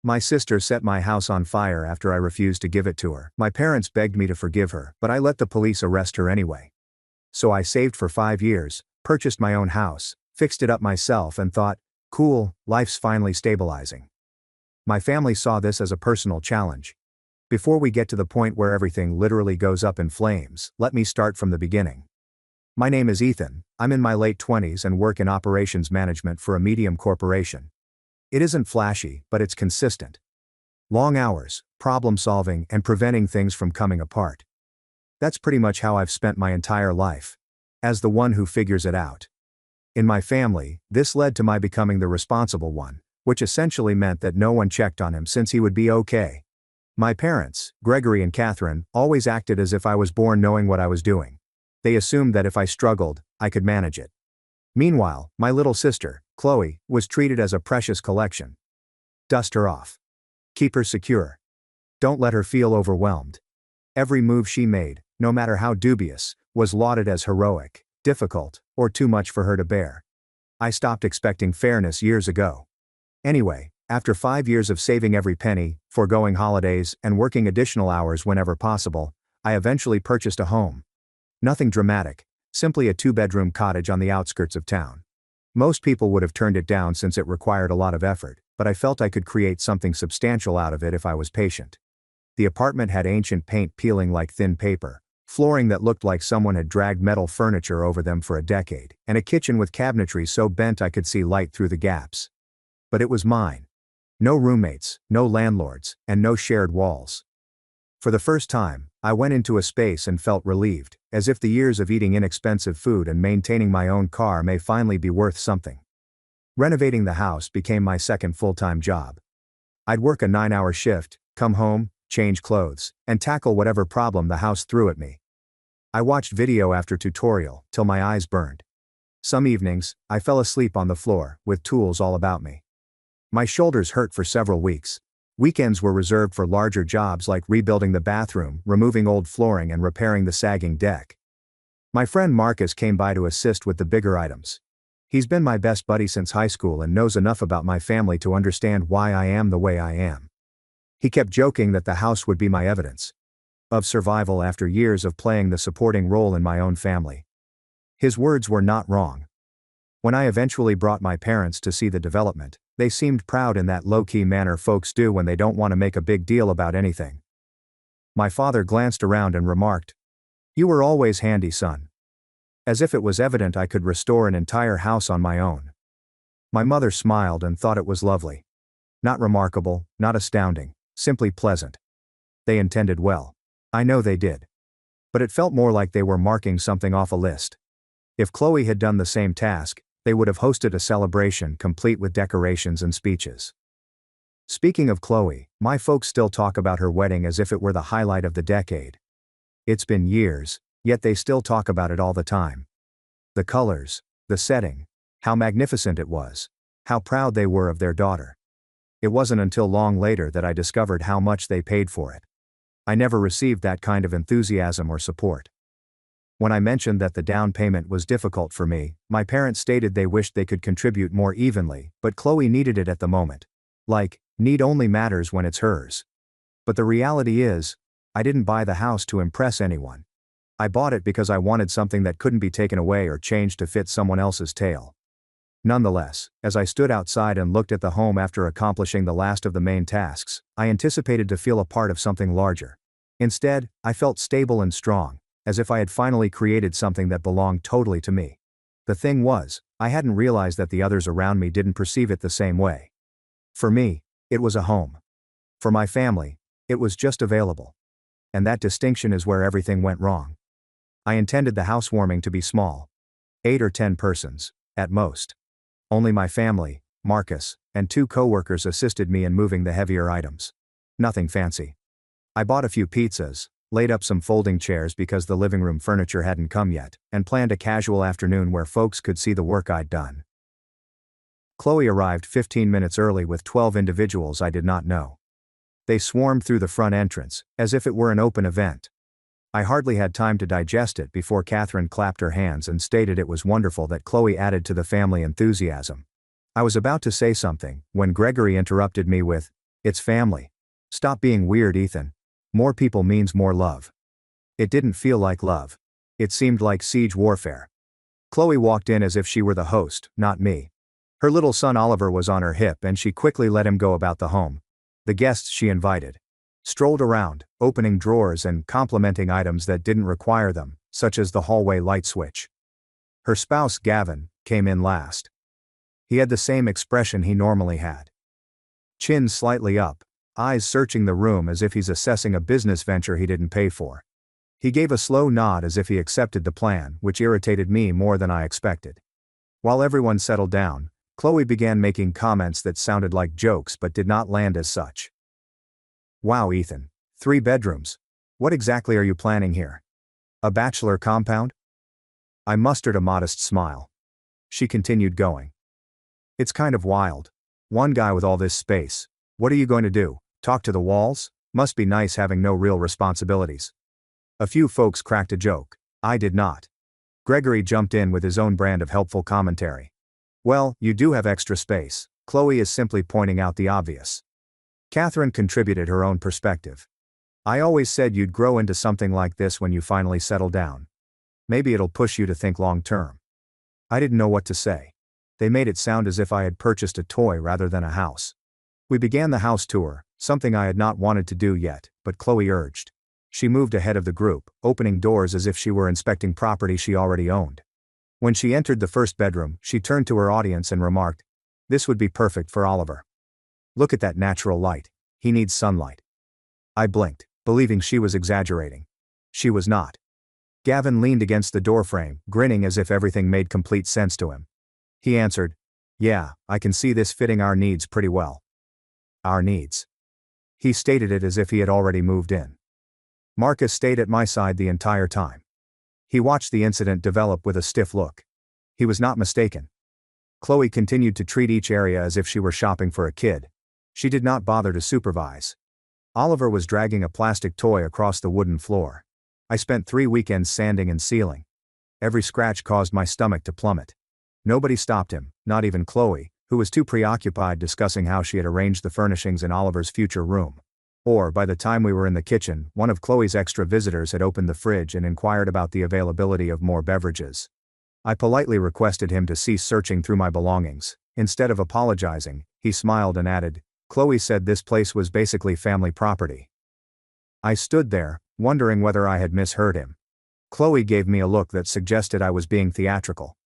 My sister set my house on fire after I refused to give it to her. My parents begged me to forgive her, but I let the police arrest her anyway. So I saved for 5 years, purchased my own house, fixed it up myself and thought, cool, life's finally stabilizing. My family saw this as a personal challenge. Before we get to the point where everything literally goes up in flames, let me start from the beginning. My name is Ethan, I'm in my late 20s and work in operations management for a medium corporation. It isn't flashy, but it's consistent. Long hours, problem solving, and preventing things from coming apart. That's pretty much how I've spent my entire life. As the one who figures it out. In my family, this led to my becoming the responsible one, which essentially meant that no one checked on him since he would be okay. My parents, Gregory and Catherine, always acted as if I was born knowing what I was doing. They assumed that if I struggled, I could manage it. Meanwhile, my little sister, Chloe, was treated as a precious collection. Dust her off. Keep her secure. Don't let her feel overwhelmed. Every move she made, no matter how dubious, was lauded as heroic, difficult, or too much for her to bear. I stopped expecting fairness years ago. Anyway, after 5 years of saving every penny, foregoing holidays, and working additional hours whenever possible, I eventually purchased a home. Nothing dramatic, simply a 2-bedroom cottage on the outskirts of town. Most people would have turned it down since it required a lot of effort, but I felt I could create something substantial out of it if I was patient. The apartment had ancient paint peeling like thin paper, flooring that looked like someone had dragged metal furniture over them for a decade, and a kitchen with cabinetry so bent I could see light through the gaps. But it was mine. No roommates, no landlords, and no shared walls. For the first time, I went into a space and felt relieved, as if the years of eating inexpensive food and maintaining my own car may finally be worth something. Renovating the house became my second full-time job. I'd work a 9-hour shift, come home, change clothes, and tackle whatever problem the house threw at me. I watched video after tutorial, till my eyes burned. Some evenings, I fell asleep on the floor, with tools all about me. My shoulders hurt for several weeks. Weekends were reserved for larger jobs like rebuilding the bathroom, removing old flooring and repairing the sagging deck. My friend Marcus came by to assist with the bigger items. He's been my best buddy since high school and knows enough about my family to understand why I am the way I am. He kept joking that the house would be my evidence of survival after years of playing the supporting role in my own family. His words were not wrong. When I eventually brought my parents to see the development, they seemed proud in that low-key manner folks do when they don't want to make a big deal about anything. My father glanced around and remarked, "You were always handy, son." As if it was evident I could restore an entire house on my own. My mother smiled and thought it was lovely. Not remarkable, not astounding, simply pleasant. They intended well. I know they did. But it felt more like they were marking something off a list. If Chloe had done the same task, they would have hosted a celebration complete with decorations and speeches. Speaking of Chloe, my folks still talk about her wedding as if it were the highlight of the decade. It's been years, yet they still talk about it all the time. The colors, the setting, how magnificent it was, how proud they were of their daughter. It wasn't until long later that I discovered how much they paid for it. I never received that kind of enthusiasm or support. When I mentioned that the down payment was difficult for me, my parents stated they wished they could contribute more evenly, but Chloe needed it at the moment. Like, need only matters when it's hers. But the reality is, I didn't buy the house to impress anyone. I bought it because I wanted something that couldn't be taken away or changed to fit someone else's tale. Nonetheless, as I stood outside and looked at the home after accomplishing the last of the main tasks, I anticipated to feel a part of something larger. Instead, I felt stable and strong, as if I had finally created something that belonged totally to me. The thing was, I hadn't realized that the others around me didn't perceive it the same way. For me, it was a home. For my family, it was just available. And that distinction is where everything went wrong. I intended the housewarming to be small. 8 or 10 persons, at most. Only my family, Marcus, and 2 coworkers assisted me in moving the heavier items. Nothing fancy. I bought a few pizzas, laid up some folding chairs because the living room furniture hadn't come yet, and planned a casual afternoon where folks could see the work I'd done. Chloe arrived 15 minutes early with 12 individuals I did not know. They swarmed through the front entrance, as if it were an open event. I hardly had time to digest it before Catherine clapped her hands and stated it was wonderful that Chloe added to the family enthusiasm. I was about to say something, when Gregory interrupted me with, It's family. Stop being weird, Ethan. More people means more love. It didn't feel like love. It seemed like siege warfare. Chloe walked in as if she were the host, not me. Her little son Oliver was on her hip and she quickly let him go about the home. The guests she invited strolled around, opening drawers and complimenting items that didn't require them, such as the hallway light switch. Her spouse, Gavin, came in last. He had the same expression he normally had. Chin slightly up, eyes searching the room as if he's assessing a business venture he didn't pay for. He gave a slow nod as if he accepted the plan, which irritated me more than I expected. While everyone settled down, Chloe began making comments that sounded like jokes but did not land as such. Wow, Ethan. 3 bedrooms. What exactly are you planning here? A bachelor compound? I mustered a modest smile. She continued going. It's kind of wild. One guy with all this space. What are you going to do? Talk to the walls? Must be nice having no real responsibilities. A few folks cracked a joke. I did not. Gregory jumped in with his own brand of helpful commentary. Well, you do have extra space. Chloe is simply pointing out the obvious. Catherine contributed her own perspective. I always said you'd grow into something like this when you finally settle down. Maybe it'll push you to think long term. I didn't know what to say. They made it sound as if I had purchased a toy rather than a house. We began the house tour, something I had not wanted to do yet, but Chloe urged. She moved ahead of the group, opening doors as if she were inspecting property she already owned. When she entered the first bedroom, she turned to her audience and remarked, "This would be perfect for Oliver. Look at that natural light. He needs sunlight." I blinked, believing she was exaggerating. She was not. Gavin leaned against the doorframe, grinning as if everything made complete sense to him. He answered, "Yeah, I can see this fitting our needs pretty well." Our needs. He stated it as if he had already moved in. Marcus stayed at my side the entire time. He watched the incident develop with a stiff look. He was not mistaken. Chloe continued to treat each area as if she were shopping for a kid. She did not bother to supervise. Oliver was dragging a plastic toy across the wooden floor. I spent 3 weekends sanding and sealing. Every scratch caused my stomach to plummet. Nobody stopped him, not even Chloe, who was too preoccupied discussing how she had arranged the furnishings in Oliver's future room. Or, by the time we were in the kitchen, one of Chloe's extra visitors had opened the fridge and inquired about the availability of more beverages. I politely requested him to cease searching through my belongings. Instead of apologizing, he smiled and added, "Chloe said this place was basically family property." I stood there, wondering whether I had misheard him. Chloe gave me a look that suggested I was being theatrical.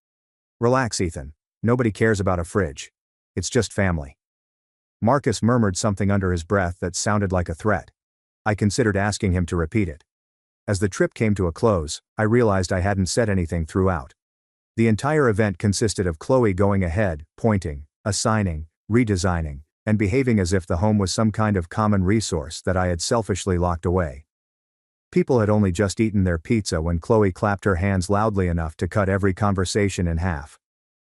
"Relax, Ethan. Nobody cares about a fridge. It's just family." Marcus murmured something under his breath that sounded like a threat. I considered asking him to repeat it. As the trip came to a close, I realized I hadn't said anything throughout. The entire event consisted of Chloe going ahead, pointing, assigning, redesigning, and behaving as if the home was some kind of common resource that I had selfishly locked away. People had only just eaten their pizza when Chloe clapped her hands loudly enough to cut every conversation in half.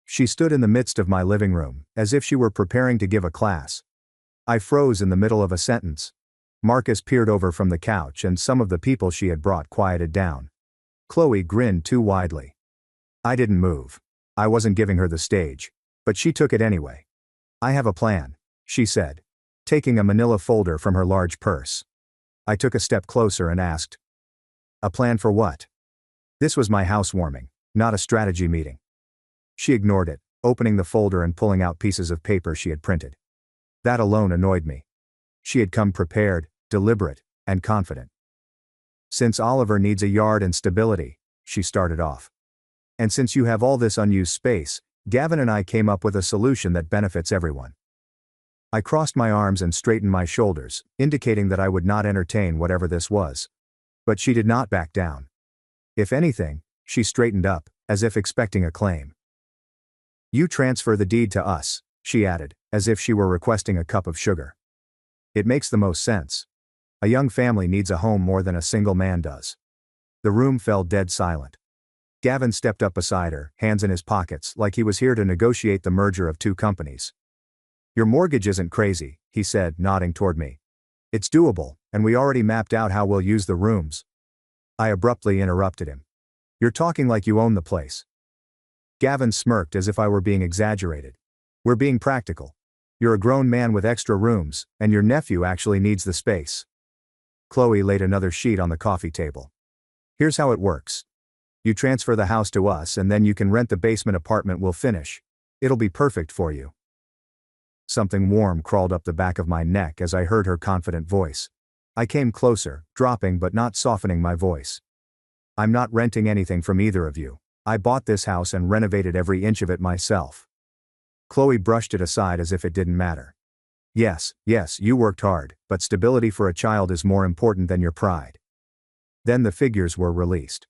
She stood in the midst of my living room, as if she were preparing to give a class. I froze in the middle of a sentence. Marcus peered over from the couch and some of the people she had brought quieted down. Chloe grinned too widely. I didn't move. I wasn't giving her the stage. But she took it anyway. "I have a plan," she said, taking a manila folder from her large purse. I took a step closer and asked, "A plan for what?" This was my housewarming, not a strategy meeting. She ignored it, opening the folder and pulling out pieces of paper she had printed. That alone annoyed me. She had come prepared, deliberate, and confident. "Since Oliver needs a yard and stability," she started off. "And since you have all this unused space, Gavin and I came up with a solution that benefits everyone." I crossed my arms and straightened my shoulders, indicating that I would not entertain whatever this was. But she did not back down. If anything, she straightened up, as if expecting a claim. "You transfer the deed to us," she added, as if she were requesting a cup of sugar. "It makes the most sense. A young family needs a home more than a single man does." The room fell dead silent. Gavin stepped up beside her, hands in his pockets, like he was here to negotiate the merger of 2 companies. "Your mortgage isn't crazy," he said, nodding toward me. "It's doable, and we already mapped out how we'll use the rooms." I abruptly interrupted him. "You're talking like you own the place." Gavin smirked as if I were being exaggerated. "We're being practical. You're a grown man with extra rooms, and your nephew actually needs the space. Chloe laid another sheet on the coffee table. Here's how it works. You transfer the house to us and then you can rent the basement apartment we'll finish. It'll be perfect for you. Something warm crawled up the back of my neck as I heard her confident voice. I came closer, dropping but not softening my voice. I'm not renting anything from either of you. I bought this house and renovated every inch of it myself. Chloe brushed it aside as if it didn't matter. Yes, you worked hard, but stability for a child is more important than your pride. Then the figures were released.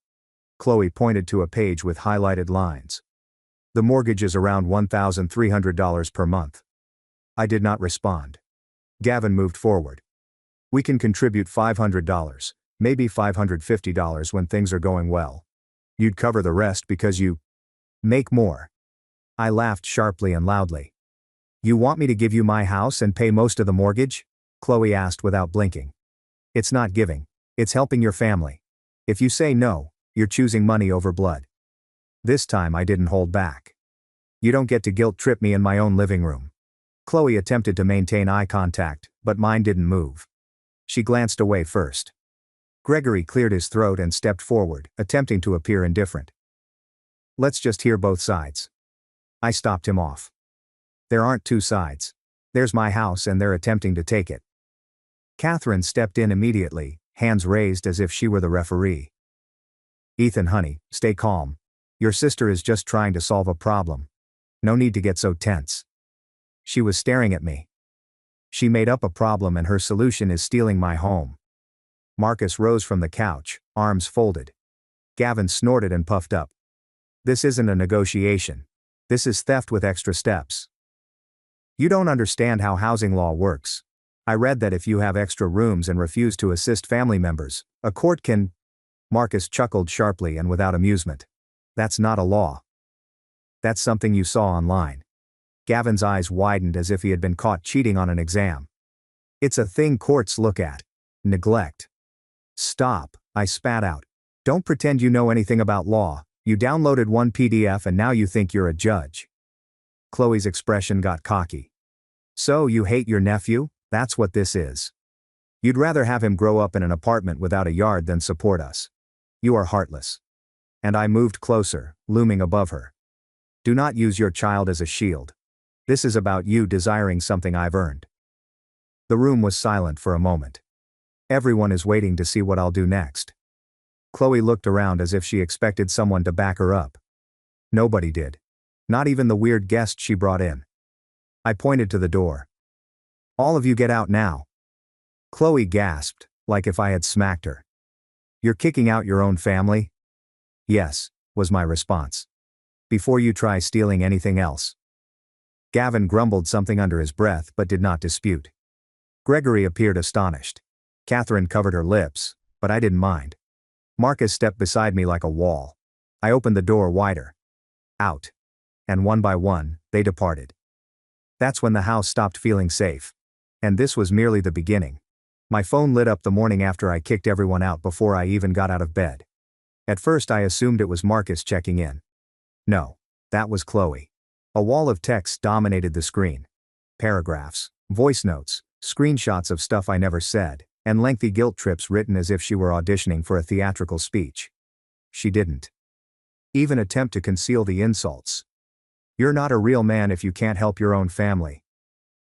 Chloe pointed to a page with highlighted lines. The mortgage is around $1,300 per month. I did not respond. Gavin moved forward. We can contribute $500, maybe $550 when things are going well. You'd cover the rest because you make more. I laughed sharply and loudly. You want me to give you my house and pay most of the mortgage? Chloe asked without blinking. It's not giving. It's helping your family. If you say no, you're choosing money over blood. This time I didn't hold back. You don't get to guilt trip me in my own living room. Chloe attempted to maintain eye contact, but mine didn't move. She glanced away first. Gregory cleared his throat and stepped forward, attempting to appear indifferent. Let's just hear both sides. I stopped him off. There aren't two sides. There's my house and they're attempting to take it. Catherine stepped in immediately, hands raised as if she were the referee. Ethan, honey, stay calm. Your sister is just trying to solve a problem. No need to get so tense. She was staring at me. She made up a problem and her solution is stealing my home. Marcus rose from the couch, arms folded. Gavin snorted and puffed up. This isn't a negotiation. This is theft with extra steps. You don't understand how housing law works. I read that if you have extra rooms and refuse to assist family members, a court can. Marcus chuckled sharply and without amusement. That's not a law. That's something you saw online. Gavin's eyes widened as if he had been caught cheating on an exam. It's a thing courts look at. Neglect. Stop, I spat out. Don't pretend you know anything about law. You downloaded one PDF and now you think you're a judge. Chloe's expression got cocky. So you hate your nephew? That's what this is. You'd rather have him grow up in an apartment without a yard than support us. You are heartless. And I moved closer, looming above her. Do not use your child as a shield. This is about you desiring something I've earned. The room was silent for a moment. Everyone is waiting to see what I'll do next. Chloe looked around as if she expected someone to back her up. Nobody did. Not even the weird guest she brought in. I pointed to the door. All of you get out now. Chloe gasped, like if I had smacked her. You're kicking out your own family? Yes, was my response. Before you try stealing anything else. Gavin grumbled something under his breath but did not dispute. Gregory appeared astonished. Catherine covered her lips, but I didn't mind. Marcus stepped beside me like a wall. I opened the door wider. Out. And one by one, they departed. That's when the house stopped feeling safe. And this was merely the beginning. My phone lit up the morning after I kicked everyone out before I even got out of bed. At first I assumed it was Marcus checking in. No, that was Chloe. A wall of text dominated the screen. Paragraphs, voice notes, screenshots of stuff I never said, and lengthy guilt trips written as if she were auditioning for a theatrical speech. She didn't even attempt to conceal the insults. You're not a real man if you can't help your own family.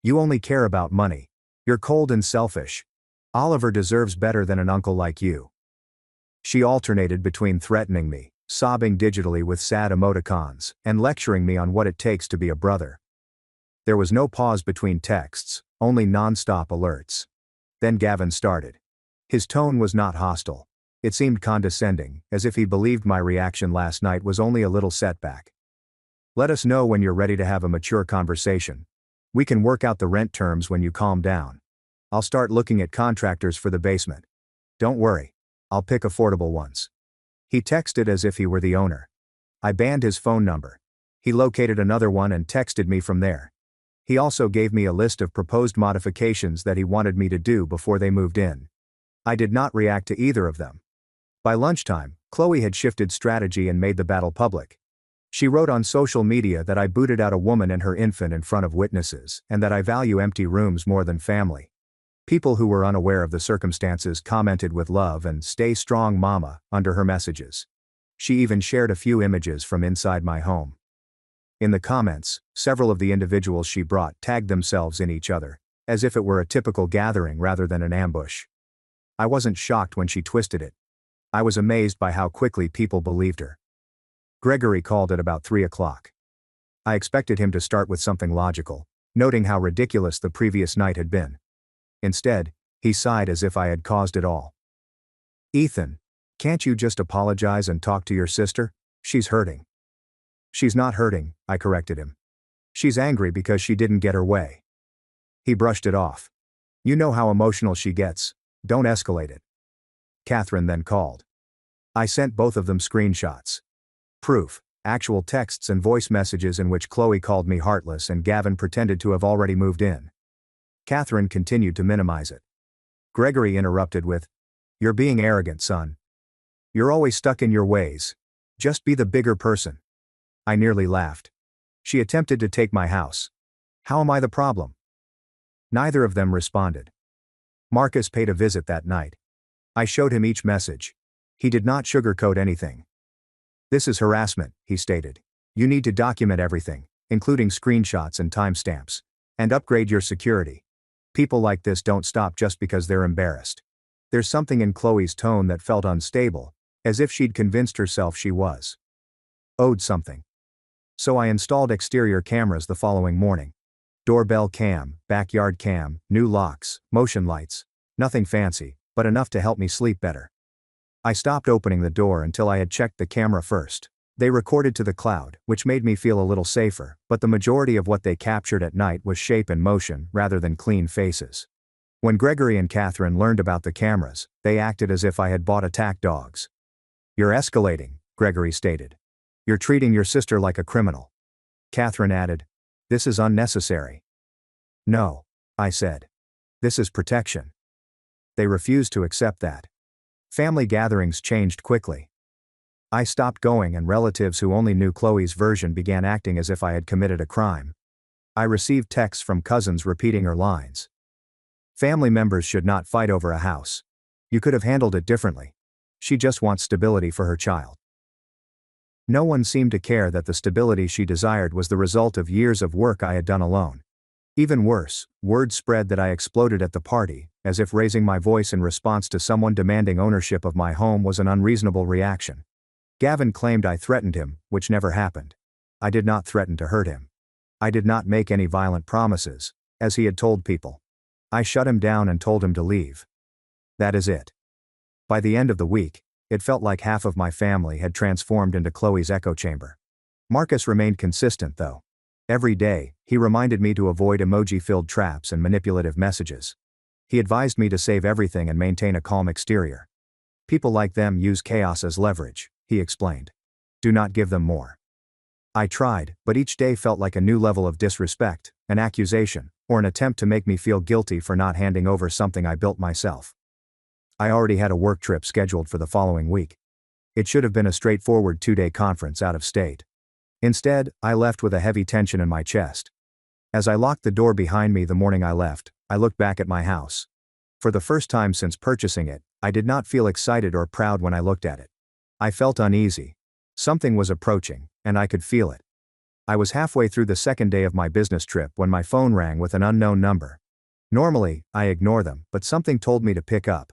You only care about money. You're cold and selfish. Oliver deserves better than an uncle like you. She alternated between threatening me, sobbing digitally with sad emoticons, and lecturing me on what it takes to be a brother. There was no pause between texts, only non-stop alerts. Then Gavin started. His tone was not hostile. It seemed condescending, as if he believed my reaction last night was only a little setback. Let us know when you're ready to have a mature conversation. We can work out the rent terms when you calm down. I'll start looking at contractors for the basement. Don't worry. I'll pick affordable ones. He texted as if he were the owner. I banned his phone number. He located another one and texted me from there. He also gave me a list of proposed modifications that he wanted me to do before they moved in. I did not react to either of them. By lunchtime, Chloe had shifted strategy and made the battle public. She wrote on social media that I booted out a woman and her infant in front of witnesses, and that I value empty rooms more than family. People who were unaware of the circumstances commented with love and "Stay strong, mama" under her messages. She even shared a few images from inside my home. In the comments, several of the individuals she brought tagged themselves in each other, as if it were a typical gathering rather than an ambush. I wasn't shocked when she twisted it. I was amazed by how quickly people believed her. Gregory called at about 3 o'clock. I expected him to start with something logical, noting how ridiculous the previous night had been. Instead, he sighed as if I had caused it all. "Ethan, can't you just apologize and talk to your sister? She's hurting." "She's not hurting," I corrected him. "She's angry because she didn't get her way." He brushed it off. "You know how emotional she gets. Don't escalate it." Catherine then called. I sent both of them screenshots. Proof: actual texts and voice messages in which Chloe called me heartless and Gavin pretended to have already moved in. Catherine continued to minimize it. Gregory interrupted with, "You're being arrogant, son. You're always stuck in your ways. Just be the bigger person." I nearly laughed. She attempted to take my house. How am I the problem? Neither of them responded. Marcus paid a visit that night. I showed him each message. He did not sugarcoat anything. "This is harassment," he stated. "You need to document everything, including screenshots and timestamps, and upgrade your security. People like this don't stop just because they're embarrassed." There's something in Chloe's tone that felt unstable, as if she'd convinced herself she was owed something. So I installed exterior cameras the following morning. Doorbell cam, backyard cam, new locks, motion lights. Nothing fancy, but enough to help me sleep better. I stopped opening the door until I had checked the camera first. They recorded to the cloud, which made me feel a little safer, but the majority of what they captured at night was shape and motion rather than clean faces. When Gregory and Catherine learned about the cameras, they acted as if I had bought attack dogs. "You're escalating," Gregory stated. "You're treating your sister like a criminal." Catherine added, "This is unnecessary." "No," I said. "This is protection." They refused to accept that. Family gatherings changed quickly. I stopped going and relatives who only knew Chloe's version began acting as if I had committed a crime. I received texts from cousins repeating her lines. "Family members should not fight over a house. You could have handled it differently. She just wants stability for her child." No one seemed to care that the stability she desired was the result of years of work I had done alone. Even worse, word spread that I exploded at the party, as if raising my voice in response to someone demanding ownership of my home was an unreasonable reaction. Gavin claimed I threatened him, which never happened. I did not threaten to hurt him. I did not make any violent promises, as he had told people. I shut him down and told him to leave. That is it. By the end of the week, it felt like half of my family had transformed into Chloe's echo chamber. Marcus remained consistent though. Every day, he reminded me to avoid emoji-filled traps and manipulative messages. He advised me to save everything and maintain a calm exterior. "People like them use chaos as leverage," he explained. "Do not give them more." I tried, but each day felt like a new level of disrespect, an accusation, or an attempt to make me feel guilty for not handing over something I built myself. I already had a work trip scheduled for the following week. It should have been a straightforward 2-day conference out of state. Instead, I left with a heavy tension in my chest. As I locked the door behind me the morning I left, I looked back at my house. For the first time since purchasing it, I did not feel excited or proud when I looked at it. I felt uneasy. Something was approaching, and I could feel it. I was halfway through the second day of my business trip when my phone rang with an unknown number. Normally, I ignore them, but something told me to pick up.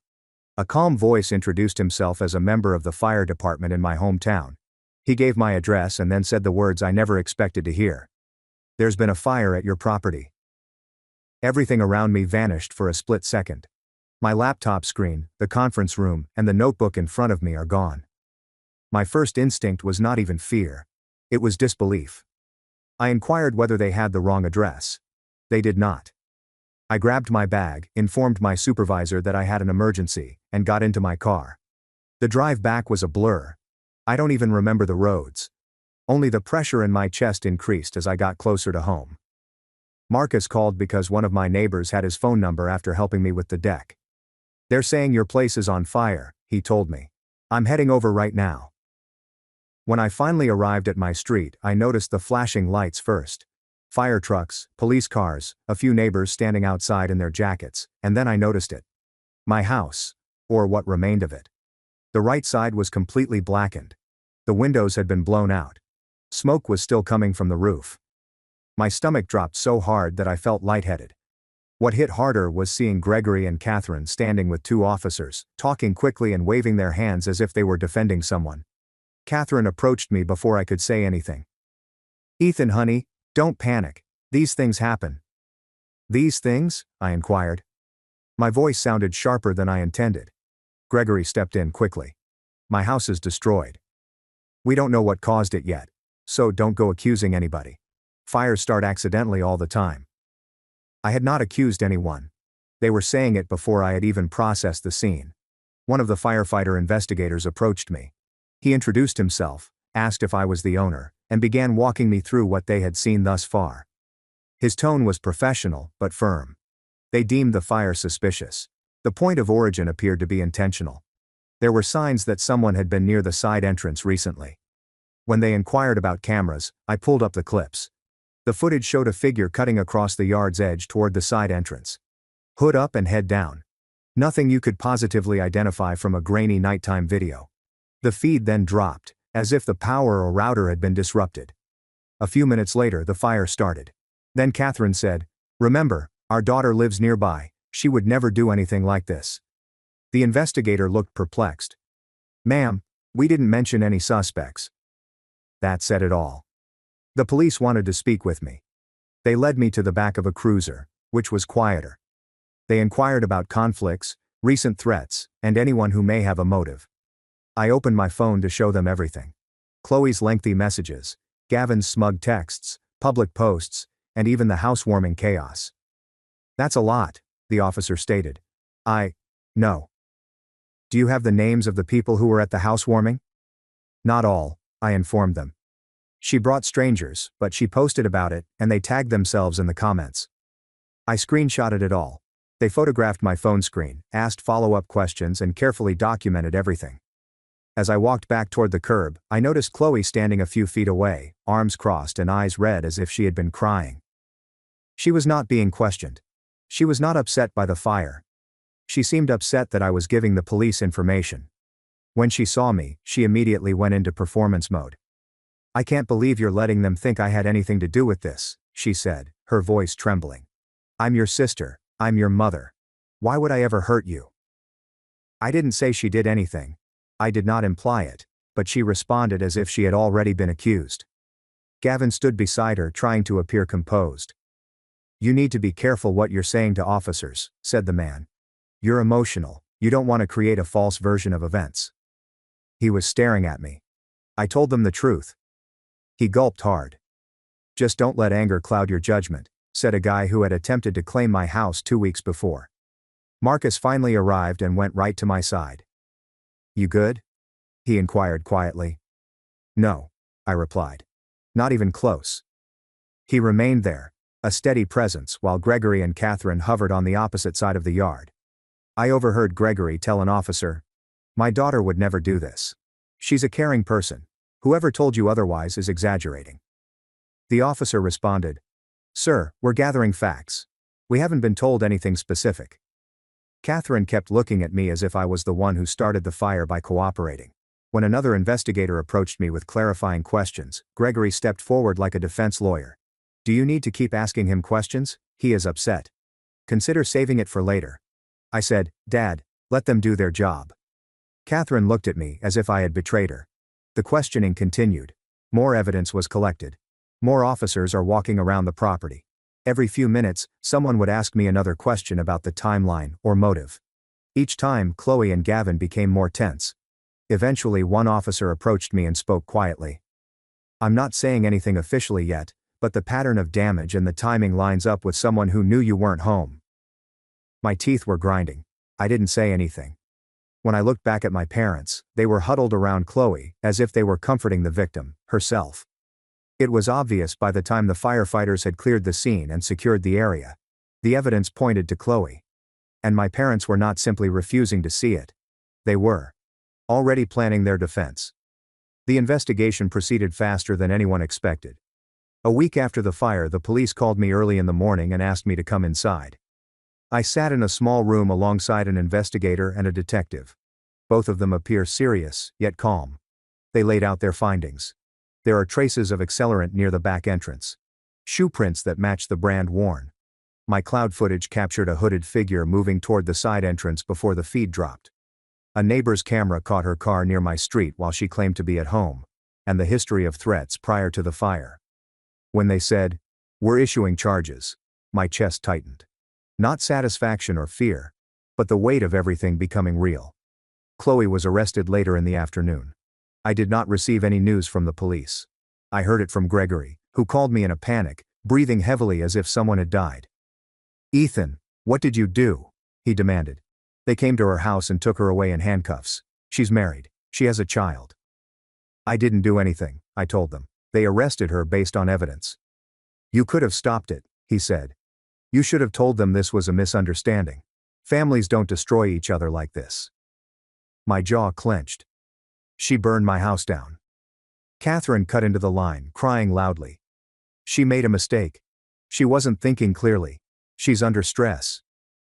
A calm voice introduced himself as a member of the fire department in my hometown. He gave my address and then said the words I never expected to hear. "There's been a fire at your property." Everything around me vanished for a split second. My laptop screen, the conference room, and the notebook in front of me are gone. My first instinct was not even fear. It was disbelief. I inquired whether they had the wrong address. They did not. I grabbed my bag, informed my supervisor that I had an emergency, and got into my car. The drive back was a blur. I don't even remember the roads. Only the pressure in my chest increased as I got closer to home. Marcus called because one of my neighbors had his phone number after helping me with the deck. "They're saying your place is on fire," he told me. "I'm heading over right now." When I finally arrived at my street, I noticed the flashing lights first. Fire trucks, police cars, a few neighbors standing outside in their jackets, and then I noticed it. My house. Or what remained of it. The right side was completely blackened. The windows had been blown out. Smoke was still coming from the roof. My stomach dropped so hard that I felt lightheaded. What hit harder was seeing Gregory and Catherine standing with two officers, talking quickly and waving their hands as if they were defending someone. Catherine approached me before I could say anything. "Ethan, honey, don't panic. These things happen." "These things?" I inquired. My voice sounded sharper than I intended. Gregory stepped in quickly. "My house is destroyed. We don't know what caused it yet, so don't go accusing anybody. Fires start accidentally all the time." I had not accused anyone. They were saying it before I had even processed the scene. One of the firefighter investigators approached me. He introduced himself, asked if I was the owner, and began walking me through what they had seen thus far. His tone was professional, but firm. They deemed the fire suspicious. The point of origin appeared to be intentional. There were signs that someone had been near the side entrance recently. When they inquired about cameras, I pulled up the clips. The footage showed a figure cutting across the yard's edge toward the side entrance. Hood up and head down. Nothing you could positively identify from a grainy nighttime video. The feed then dropped, as if the power or router had been disrupted. A few minutes later, the fire started. Then Catherine said, "Remember, our daughter lives nearby, she would never do anything like this." The investigator looked perplexed. "Ma'am, we didn't mention any suspects." That said it all. The police wanted to speak with me. They led me to the back of a cruiser, which was quieter. They inquired about conflicts, recent threats, and anyone who may have a motive. I opened my phone to show them everything. Chloe's lengthy messages, Gavin's smug texts, public posts, and even the housewarming chaos. "That's a lot," the officer stated. No. "Do you have the names of the people who were at the housewarming?" "Not all," I informed them. "She brought strangers, but she posted about it, and they tagged themselves in the comments." I screenshotted it all. They photographed my phone screen, asked follow-up questions, and carefully documented everything. As I walked back toward the curb, I noticed Chloe standing a few feet away, arms crossed and eyes red as if she had been crying. She was not being questioned. She was not upset by the fire. She seemed upset that I was giving the police information. When she saw me, she immediately went into performance mode. "I can't believe you're letting them think I had anything to do with this," she said, her voice trembling. "I'm your sister, I'm your mother. Why would I ever hurt you?" I didn't say she did anything. I did not imply it, but she responded as if she had already been accused. Gavin stood beside her, trying to appear composed. "You need to be careful what you're saying to officers," said the man. "You're emotional, you don't want to create a false version of events." He was staring at me. I told them the truth. He gulped hard. "Just don't let anger cloud your judgment," said a guy who had attempted to claim my house 2 weeks before. Marcus finally arrived and went right to my side. "You good?" he inquired quietly. "No," I replied. "Not even close." He remained there, a steady presence, while Gregory and Catherine hovered on the opposite side of the yard. I overheard Gregory tell an officer, "My daughter would never do this. She's a caring person. Whoever told you otherwise is exaggerating." The officer responded, "Sir, we're gathering facts. We haven't been told anything specific." Catherine kept looking at me as if I was the one who started the fire by cooperating. When another investigator approached me with clarifying questions, Gregory stepped forward like a defense lawyer. "Do you need to keep asking him questions? He is upset. Consider saving it for later." I said, "Dad, let them do their job." Catherine looked at me as if I had betrayed her. The questioning continued. More evidence was collected. More officers are walking around the property. Every few minutes, someone would ask me another question about the timeline or motive. Each time, Chloe and Gavin became more tense. Eventually, one officer approached me and spoke quietly. "I'm not saying anything officially yet, but the pattern of damage and the timing lines up with someone who knew you weren't home." My teeth were grinding. I didn't say anything. When I looked back at my parents, they were huddled around Chloe, as if they were comforting the victim, herself. It was obvious by the time the firefighters had cleared the scene and secured the area. The evidence pointed to Chloe. And my parents were not simply refusing to see it. They were already planning their defense. The investigation proceeded faster than anyone expected. A week after the fire, the police called me early in the morning and asked me to come inside. I sat in a small room alongside an investigator and a detective. Both of them appear serious, yet calm. They laid out their findings. There are traces of accelerant near the back entrance. Shoe prints that match the brand worn. My cloud footage captured a hooded figure moving toward the side entrance before the feed dropped. A neighbor's camera caught her car near my street while she claimed to be at home, and the history of threats prior to the fire. When they said, "We're issuing charges," my chest tightened. Not satisfaction or fear, but the weight of everything becoming real. Chloe was arrested later in the afternoon. I did not receive any news from the police. I heard it from Gregory, who called me in a panic, breathing heavily as if someone had died. "Ethan, what did you do?" he demanded. "They came to her house and took her away in handcuffs. She's married. She has a child." "I didn't do anything," I told them. "They arrested her based on evidence." "You could have stopped it," he said. "You should have told them this was a misunderstanding. Families don't destroy each other like this." My jaw clenched. "She burned my house down." Catherine cut into the line, crying loudly. "She made a mistake. She wasn't thinking clearly. She's under stress.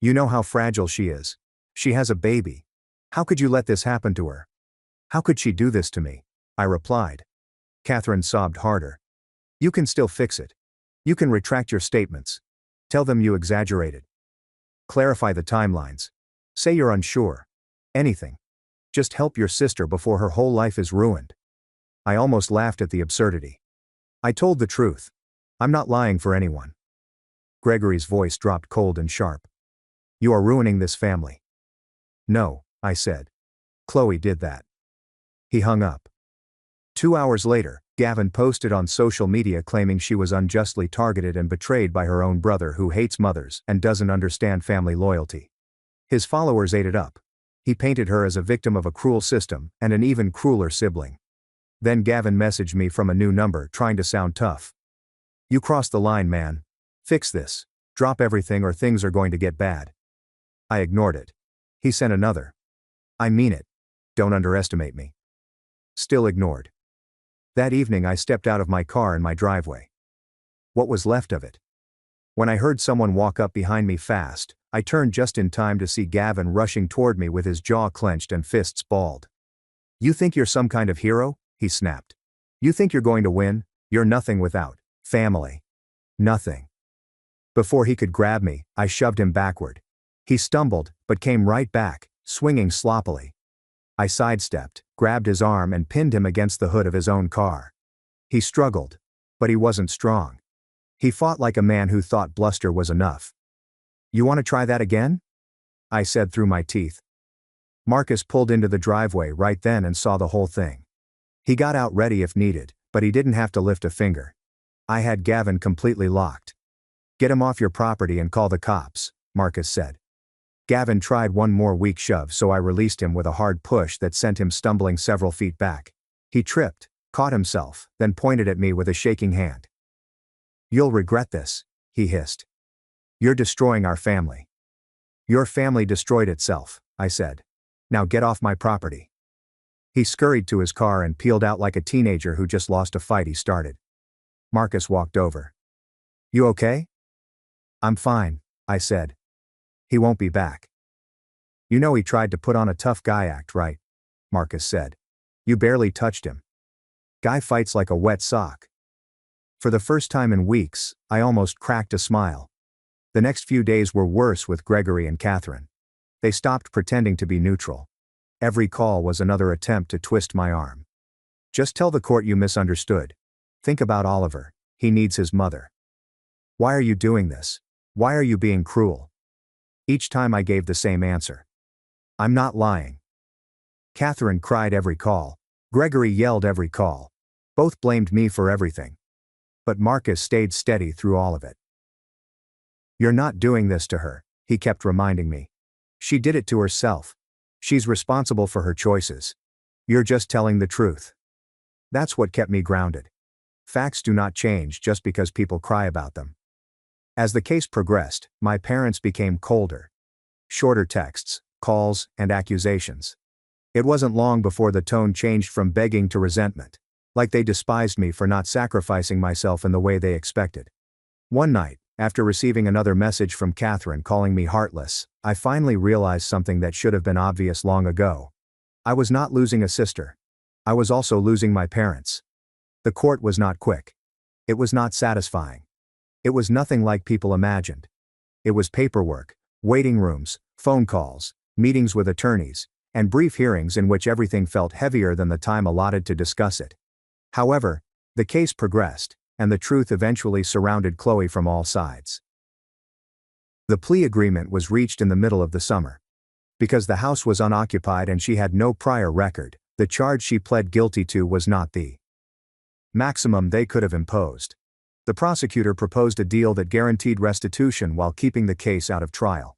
You know how fragile she is. She has a baby. How could you let this happen to her? How could she do this to me?" I replied. Catherine sobbed harder. "You can still fix it. You can retract your statements. Tell them you exaggerated. Clarify the timelines. Say you're unsure. Anything. Just help your sister before her whole life is ruined." I almost laughed at the absurdity. I told the truth. I'm not lying for anyone. Gregory's voice dropped cold and sharp. "You are ruining this family." "No," I said. "Chloe did that." He hung up. 2 hours later, Gavin posted on social media claiming she was unjustly targeted and betrayed by her own brother who hates mothers and doesn't understand family loyalty. His followers ate it up. He painted her as a victim of a cruel system and an even crueler sibling. Then Gavin messaged me from a new number trying to sound tough. "You crossed the line, man. Fix this. Drop everything or things are going to get bad." I ignored it. He sent another. "I mean it. Don't underestimate me." Still ignored. That evening I stepped out of my car in my driveway. What was left of it? When I heard someone walk up behind me fast, I turned just in time to see Gavin rushing toward me with his jaw clenched and fists balled. "You think you're some kind of hero?" he snapped. "You think you're going to win? You're nothing without family. Nothing." Before he could grab me, I shoved him backward. He stumbled, but came right back, swinging sloppily. I sidestepped, grabbed his arm and pinned him against the hood of his own car. He struggled, but he wasn't strong. He fought like a man who thought bluster was enough. "You want to try that again?" I said through my teeth. Marcus pulled into the driveway right then and saw the whole thing. He got out ready if needed, but he didn't have to lift a finger. I had Gavin completely locked. "Get him off your property and call the cops," Marcus said. Gavin tried one more weak shove, so I released him with a hard push that sent him stumbling several feet back. He tripped, caught himself, then pointed at me with a shaking hand. "You'll regret this," he hissed. "You're destroying our family." "Your family destroyed itself," I said. "Now get off my property." He scurried to his car and peeled out like a teenager who just lost a fight he started. Marcus walked over. "You okay?" "I'm fine," I said. "He won't be back." "You know he tried to put on a tough guy act, right?" Marcus said. "You barely touched him. Guy fights like a wet sock." For the first time in weeks, I almost cracked a smile. The next few days were worse with Gregory and Catherine. They stopped pretending to be neutral. Every call was another attempt to twist my arm. "Just tell the court you misunderstood. Think about Oliver. He needs his mother. Why are you doing this? Why are you being cruel?" Each time I gave the same answer. "I'm not lying." Catherine cried every call. Gregory yelled every call. Both blamed me for everything. But Marcus stayed steady through all of it. "You're not doing this to her," he kept reminding me. "She did it to herself. She's responsible for her choices. You're just telling the truth." That's what kept me grounded. Facts do not change just because people cry about them. As the case progressed, my parents became colder. Shorter texts, calls, and accusations. It wasn't long before the tone changed from begging to resentment. Like they despised me for not sacrificing myself in the way they expected. One night, after receiving another message from Catherine calling me heartless, I finally realized something that should have been obvious long ago. I was not losing a sister. I was also losing my parents. The court was not quick. It was not satisfying. It was nothing like people imagined. It was paperwork, waiting rooms, phone calls, meetings with attorneys, and brief hearings in which everything felt heavier than the time allotted to discuss it. However, the case progressed, and the truth eventually surrounded Chloe from all sides. The plea agreement was reached in the middle of the summer. Because the house was unoccupied and she had no prior record, the charge she pled guilty to was not the maximum they could have imposed. The prosecutor proposed a deal that guaranteed restitution while keeping the case out of trial.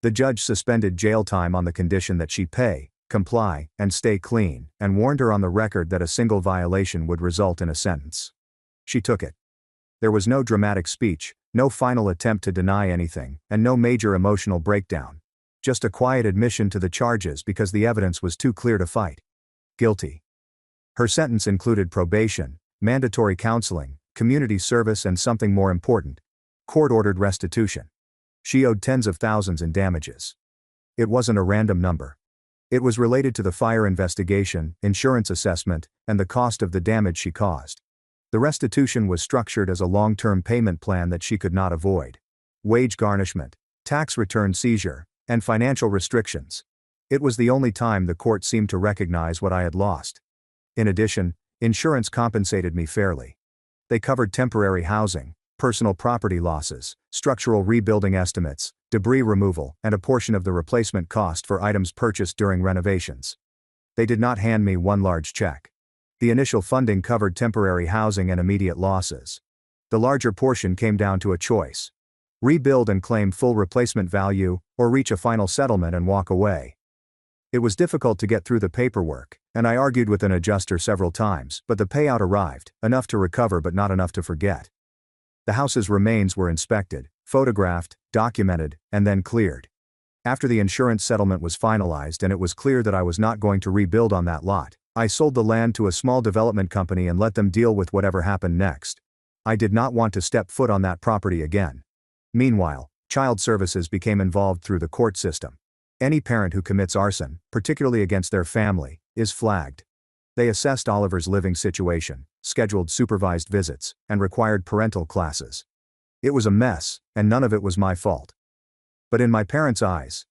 The judge suspended jail time on the condition that she pay, comply, and stay clean, and warned her on the record that a single violation would result in a sentence. She took it. There was no dramatic speech, no final attempt to deny anything, and no major emotional breakdown. Just a quiet admission to the charges because the evidence was too clear to fight. Guilty. Her sentence included probation, mandatory counseling, community service, and something more important: court-ordered restitution. She owed tens of thousands in damages. It wasn't a random number. It was related to the fire investigation, insurance assessment, and the cost of the damage she caused. The restitution was structured as a long-term payment plan that she could not avoid. Wage garnishment, tax return seizure, and financial restrictions. It was the only time the court seemed to recognize what I had lost. In addition, insurance compensated me fairly. They covered temporary housing, personal property losses, structural rebuilding estimates, debris removal, and a portion of the replacement cost for items purchased during renovations. They did not hand me one large check. The initial funding covered temporary housing and immediate losses. The larger portion came down to a choice: rebuild and claim full replacement value, or reach a final settlement and walk away. It was difficult to get through the paperwork, and I argued with an adjuster several times, but the payout arrived, enough to recover but not enough to forget. The house's remains were inspected, photographed, documented, and then cleared. After the insurance settlement was finalized and it was clear that I was not going to rebuild on that lot, I sold the land to a small development company and let them deal with whatever happened next. I did not want to step foot on that property again. Meanwhile, child services became involved through the court system. Any parent who commits arson, particularly against their family, is flagged. They assessed Oliver's living situation, scheduled supervised visits, and required parental classes. It was a mess, and none of it was my fault. But in my parents' eyes,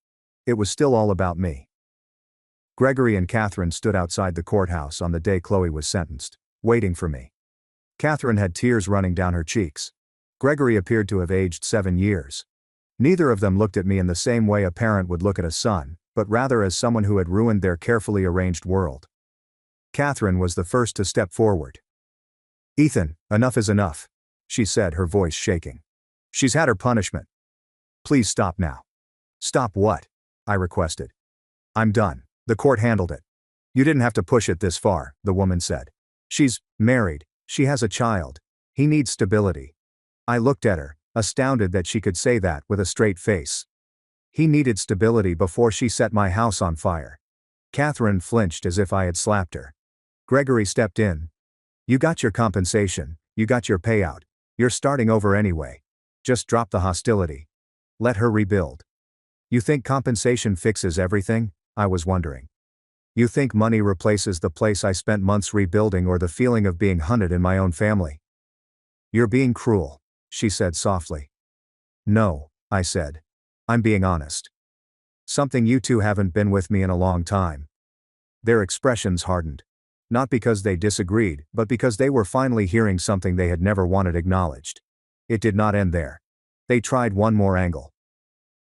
it was still all about me. Gregory and Catherine stood outside the courthouse on the day Chloe was sentenced, waiting for me. Catherine had tears running down her cheeks. Gregory appeared to have aged 7 years. Neither of them looked at me in the same way a parent would look at a son, but rather as someone who had ruined their carefully arranged world. Catherine was the first to step forward. "Ethan, enough is enough," she said, her voice shaking. "She's had her punishment. Please stop now." "Stop what?" I requested. "I'm done. The court handled it. You didn't have to push it this far," the woman said. "She's married. She has a child. He needs stability." I looked at her, astounded that she could say that with a straight face. He needed stability before she set my house on fire. Catherine flinched as if I had slapped her. Gregory stepped in. "You got your compensation, you got your payout. You're starting over anyway. Just drop the hostility. Let her rebuild." "You think compensation fixes everything?" I was wondering. "You think money replaces the place I spent months rebuilding or the feeling of being hunted in my own family?" "You're being cruel," she said softly. "No," I said. "I'm being honest. Something you two haven't been with me in a long time." Their expressions hardened. Not because they disagreed, but because they were finally hearing something they had never wanted acknowledged. It did not end there. They tried one more angle.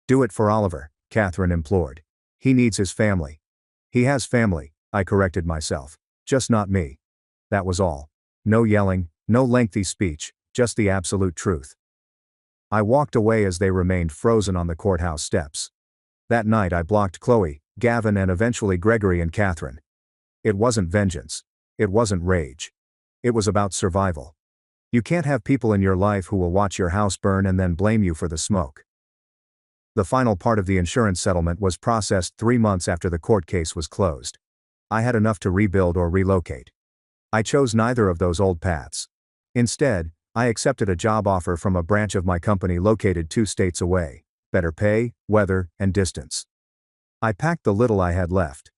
"Do it for Oliver," Catherine implored. "He needs his family." "He has family," I corrected myself. "Just not me." That was all. No yelling, no lengthy speech, just the absolute truth. I walked away as they remained frozen on the courthouse steps. That night I blocked Chloe, Gavin, and eventually Gregory and Catherine. It wasn't vengeance. It wasn't rage. It was about survival. You can't have people in your life who will watch your house burn and then blame you for the smoke. The final part of the insurance settlement was processed 3 months after the court case was closed. I had enough to rebuild or relocate. I chose neither of those old paths. Instead, I accepted a job offer from a branch of my company located 2 states away, better pay, weather, and distance. I packed the little I had left.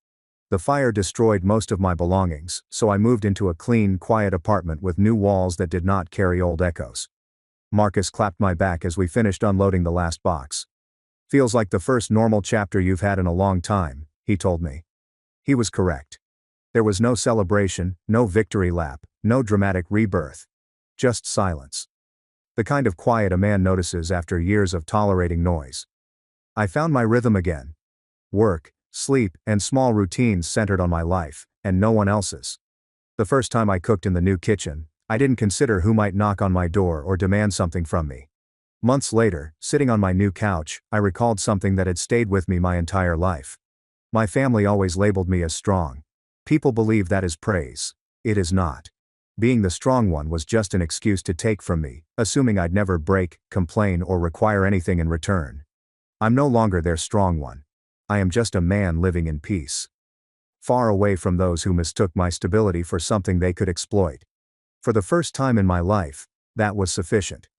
The fire destroyed most of my belongings, so I moved into a clean, quiet apartment with new walls that did not carry old echoes. Marcus clapped my back as we finished unloading the last box. "Feels like the first normal chapter you've had in a long time," he told me. He was correct. There was no celebration, no victory lap, no dramatic rebirth. Just silence. The kind of quiet a man notices after years of tolerating noise. I found my rhythm again. Work, sleep, and small routines centered on my life, and no one else's. The first time I cooked in the new kitchen, I didn't consider who might knock on my door or demand something from me. Months later, sitting on my new couch, I recalled something that had stayed with me my entire life. My family always labeled me as strong. People believe that is praise. It is not. Being the strong one was just an excuse to take from me, assuming I'd never break, complain, or require anything in return. I'm no longer their strong one. I am just a man living in peace. Far away from those who mistook my stability for something they could exploit. For the first time in my life, that was sufficient.